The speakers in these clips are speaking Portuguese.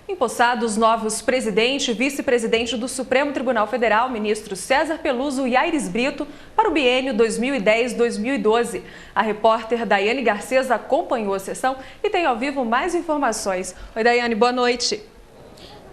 Empossados novos presidente e vice-presidente do Supremo Tribunal Federal, ministros César Peluso e Aires Brito, para o biênio 2010-2012. A repórter Daiane Garcês acompanhou a sessão e tem ao vivo mais informações. Oi, Daiane, boa noite.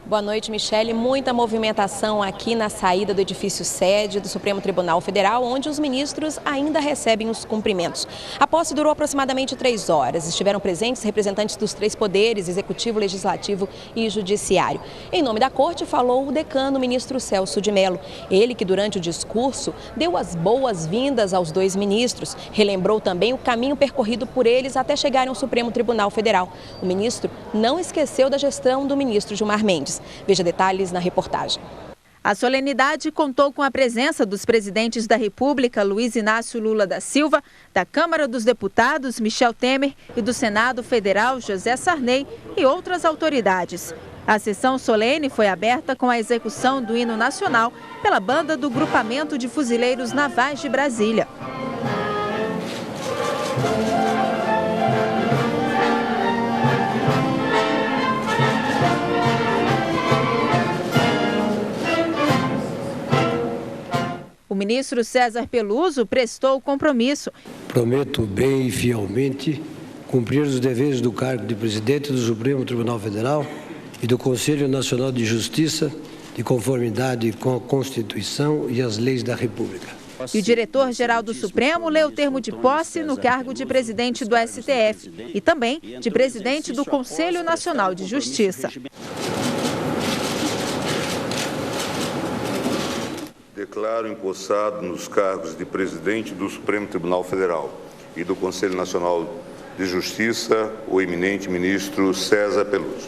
Boa noite, Michele. Muita movimentação aqui na saída do edifício sede do Supremo Tribunal Federal, onde os ministros ainda recebem os cumprimentos. A posse durou aproximadamente 3 horas. Estiveram presentes representantes dos 3 poderes, executivo, legislativo e judiciário. Em nome da corte, falou o decano, ministro Celso de Mello. Ele que, durante o discurso, deu as boas-vindas aos 2 ministros. Relembrou também o caminho percorrido por eles até chegarem ao Supremo Tribunal Federal. O ministro não esqueceu da gestão do ministro Gilmar Mendes. Veja detalhes na reportagem. A solenidade contou com a presença dos presidentes da República, Luiz Inácio Lula da Silva, da Câmara dos Deputados, Michel Temer, e do Senado Federal, José Sarney, e outras autoridades. A sessão solene foi aberta com a execução do hino nacional pela banda do Grupamento de Fuzileiros Navais de Brasília. O ministro César Peluso prestou o compromisso. Prometo bem e fielmente cumprir os deveres do cargo de presidente do Supremo Tribunal Federal e do Conselho Nacional de Justiça, de conformidade com a Constituição e as leis da República. E o diretor-geral do Supremo leu o termo de posse no cargo de presidente do STF e também de presidente do Conselho Nacional de Justiça. Declaro empossado nos cargos de presidente do Supremo Tribunal Federal e do Conselho Nacional de Justiça o eminente ministro César Peluso.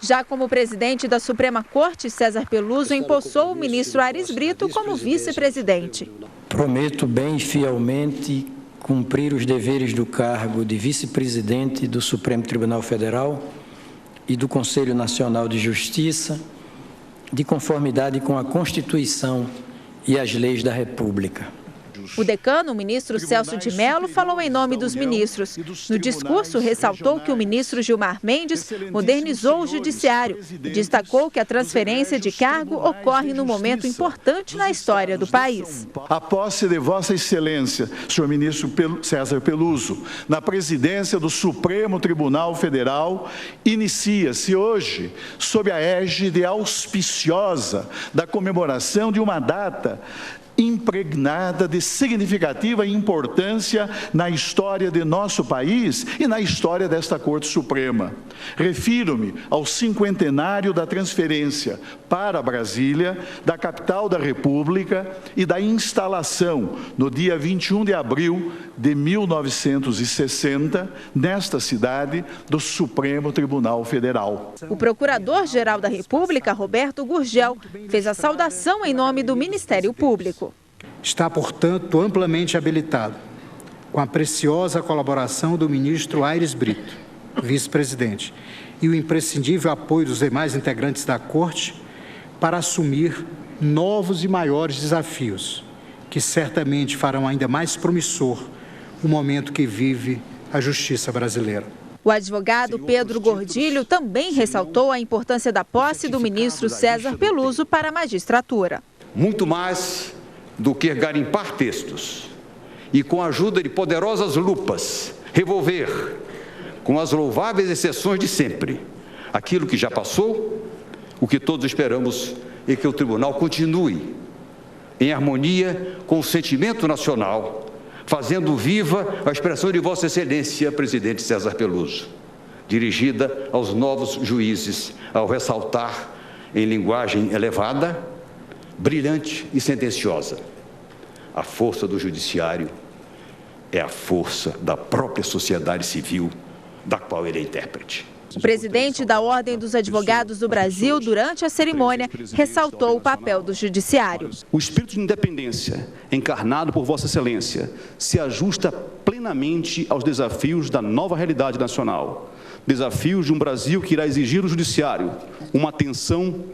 Já como presidente da Suprema Corte, César Peluso empossou o ministro Aires Brito como vice-presidente. Prometo bem e fielmente cumprir os deveres do cargo de vice-presidente do Supremo Tribunal Federal e do Conselho Nacional de Justiça, de conformidade com a Constituição e as leis da República. O decano, o ministro Celso de Mello, falou em nome dos ministros. No discurso, ressaltou que o ministro Gilmar Mendes modernizou o judiciário e destacou que a transferência de cargo ocorre num momento importante na história do país. A posse de Vossa Excelência, senhor ministro César Peluso, na presidência do Supremo Tribunal Federal, inicia-se hoje sob a égide auspiciosa da comemoração de uma data impregnada de significativa importância na história de nosso país e na história desta Corte Suprema. Refiro-me ao 50º da transferência para Brasília, da capital da República e da instalação, no dia 21 de abril de 1960, nesta cidade, do Supremo Tribunal Federal. O Procurador-Geral da República, Roberto Gurgel, fez a saudação em nome do Ministério Público. Está, portanto, amplamente habilitado, com a preciosa colaboração do ministro Aires Brito, vice-presidente, e o imprescindível apoio dos demais integrantes da Corte para assumir novos e maiores desafios, que certamente farão ainda mais promissor o momento que vive a justiça brasileira. O advogado Pedro Gordilho também ressaltou a importância da posse do ministro César Peluso para a magistratura. Muito mais do que garimpar textos e, com a ajuda de poderosas lupas, revolver, com as louváveis exceções de sempre, aquilo que já passou, o que todos esperamos é que o tribunal continue em harmonia com o sentimento nacional, fazendo viva a expressão de Vossa Excelência, presidente César Peluso, dirigida aos novos juízes, ao ressaltar, em linguagem elevada, brilhante e sentenciosa: a força do judiciário é a força da própria sociedade civil, da qual ele é intérprete. O presidente da Ordem dos Advogados do Brasil, durante a cerimônia, ressaltou o papel do judiciário. O espírito de independência, encarnado por Vossa Excelência, se ajusta plenamente aos desafios da nova realidade nacional. Desafios de um Brasil que irá exigir do judiciário uma atenção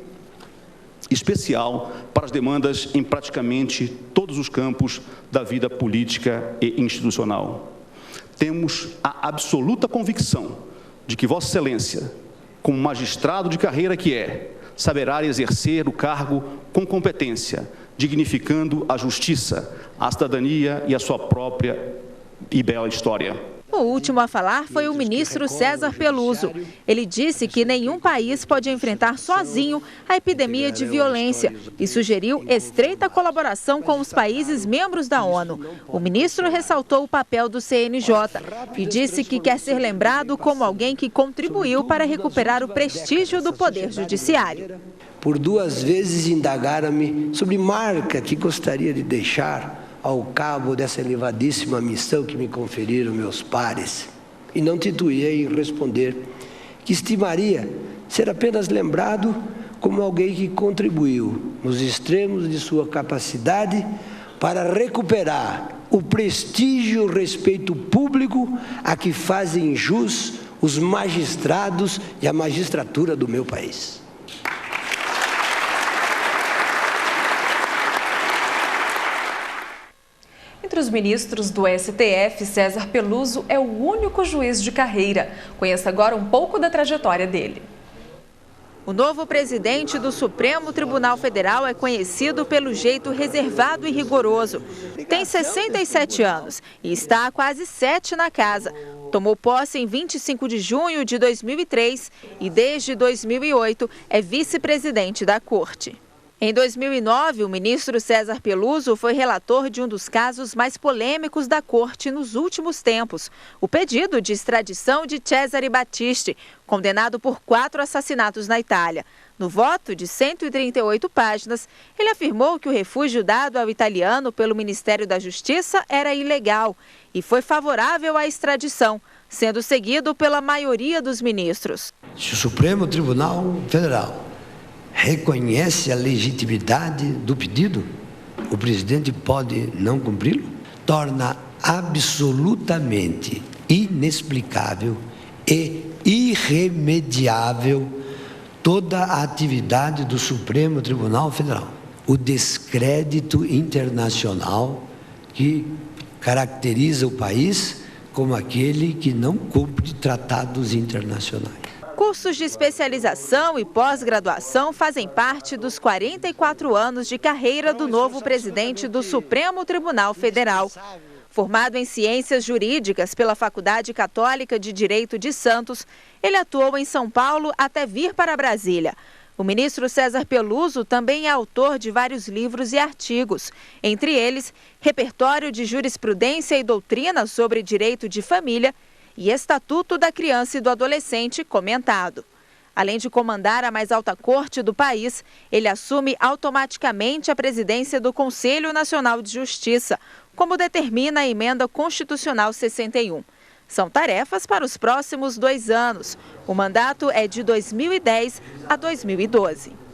especial para as demandas em praticamente todos os campos da vida política e institucional. temos a absoluta convicção de que Vossa Excelência, como magistrado de carreira que é, saberá exercer o cargo com competência, dignificando a justiça, a cidadania e a sua própria e bela história. O último a falar foi o ministro César Peluso. Ele disse que nenhum país pode enfrentar sozinho a epidemia de violência e sugeriu estreita colaboração com os países membros da ONU. O ministro ressaltou o papel do CNJ e disse que quer ser lembrado como alguém que contribuiu para recuperar o prestígio do Poder Judiciário. Por 2 vezes indagaram-me sobre marca que gostaria de deixar ao cabo dessa elevadíssima missão que me conferiram meus pares. E não titubeei em responder que estimaria ser apenas lembrado como alguém que contribuiu nos extremos de sua capacidade para recuperar o prestígio e o respeito público a que fazem jus os magistrados e a magistratura do meu país. Entre os ministros do STF, César Peluso é o único juiz de carreira. Conheça agora um pouco da trajetória dele. O novo presidente do Supremo Tribunal Federal é conhecido pelo jeito reservado e rigoroso. Tem 67 anos e está há quase 7 na casa. Tomou posse em 25 de junho de 2003 e desde 2008 é vice-presidente da Corte. Em 2009, o ministro César Peluso foi relator de um dos casos mais polêmicos da Corte nos últimos tempos, o pedido de extradição de Cesare Battisti, condenado por 4 assassinatos na Itália. No voto de 138 páginas, ele afirmou que o refúgio dado ao italiano pelo Ministério da Justiça era ilegal e foi favorável à extradição, sendo seguido pela maioria dos ministros. Se o Supremo Tribunal Federal reconhece a legitimidade do pedido, o presidente pode não cumpri-lo? Torna absolutamente inexplicável e irremediável toda a atividade do Supremo Tribunal Federal. O descrédito internacional que caracteriza o país como aquele que não cumpre tratados internacionais. Cursos de especialização e pós-graduação fazem parte dos 44 anos de carreira do novo presidente do Supremo Tribunal Federal. Formado em Ciências Jurídicas pela Faculdade Católica de Direito de Santos, ele atuou em São Paulo até vir para Brasília. O ministro César Peluso também é autor de vários livros e artigos, entre eles Repertório de Jurisprudência e Doutrina sobre Direito de Família e Estatuto da Criança e do Adolescente comentado. Além de comandar a mais alta corte do país, ele assume automaticamente a presidência do Conselho Nacional de Justiça, como determina a Emenda Constitucional 61. São tarefas para os próximos 2 anos. O mandato é de 2010 a 2012.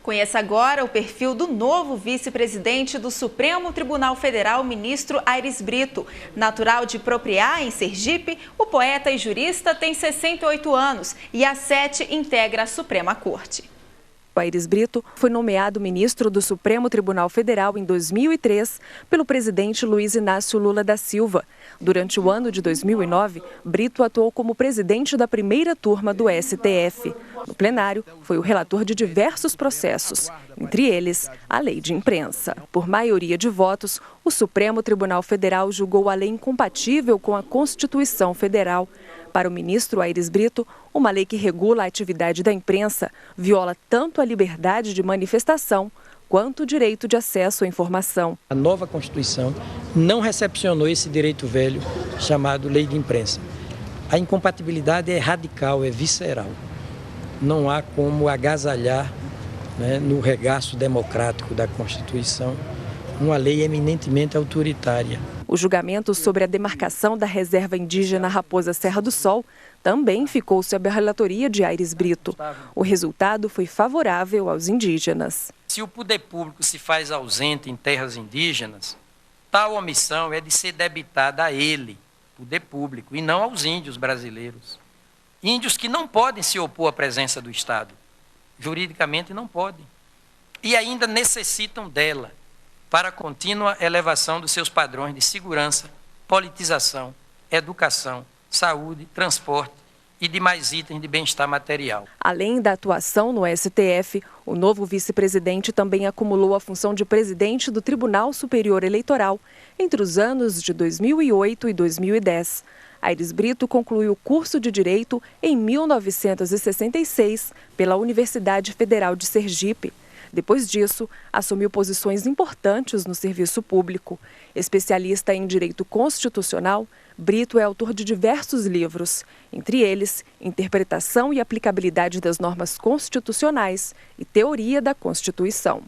Conheça agora o perfil do novo vice-presidente do Supremo Tribunal Federal, ministro Aires Brito. Natural de Propriá, em Sergipe, o poeta e jurista tem 68 anos e há 7 integra a Suprema Corte. Aires Brito foi nomeado ministro do Supremo Tribunal Federal em 2003 pelo presidente Luiz Inácio Lula da Silva. Durante o ano de 2009, Brito atuou como presidente da primeira turma do STF. No plenário, foi o relator de diversos processos, entre eles a lei de imprensa. Por maioria de votos, o Supremo Tribunal Federal julgou a lei incompatível com a Constituição Federal. Para o ministro Aires Brito, uma lei que regula a atividade da imprensa viola tanto a liberdade de manifestação quanto o direito de acesso à informação. A nova Constituição não recepcionou esse direito velho chamado lei de imprensa. A incompatibilidade é radical, é visceral. Não há como agasalhar, no regaço democrático da Constituição, uma lei eminentemente autoritária. O julgamento sobre a demarcação da reserva indígena Raposa Serra do Sol também ficou sob a relatoria de Aires Brito. O resultado foi favorável aos indígenas. Se o poder público se faz ausente em terras indígenas, tal omissão é de ser debitada a ele, poder público, e não aos índios brasileiros. Índios que não podem se opor à presença do Estado. Juridicamente não podem. E ainda necessitam dela para a contínua elevação dos seus padrões de segurança, politização educação, saúde, transporte e demais itens de bem-estar material. Além da atuação no STF, o novo vice-presidente também acumulou a função de presidente do Tribunal Superior Eleitoral entre os anos de 2008 e 2010. Aires Brito concluiu o curso de Direito em 1966 pela Universidade Federal de Sergipe. Depois disso, assumiu posições importantes no serviço público. Especialista em direito constitucional, Brito é autor de diversos livros, entre eles Interpretação e Aplicabilidade das Normas Constitucionais e Teoria da Constituição.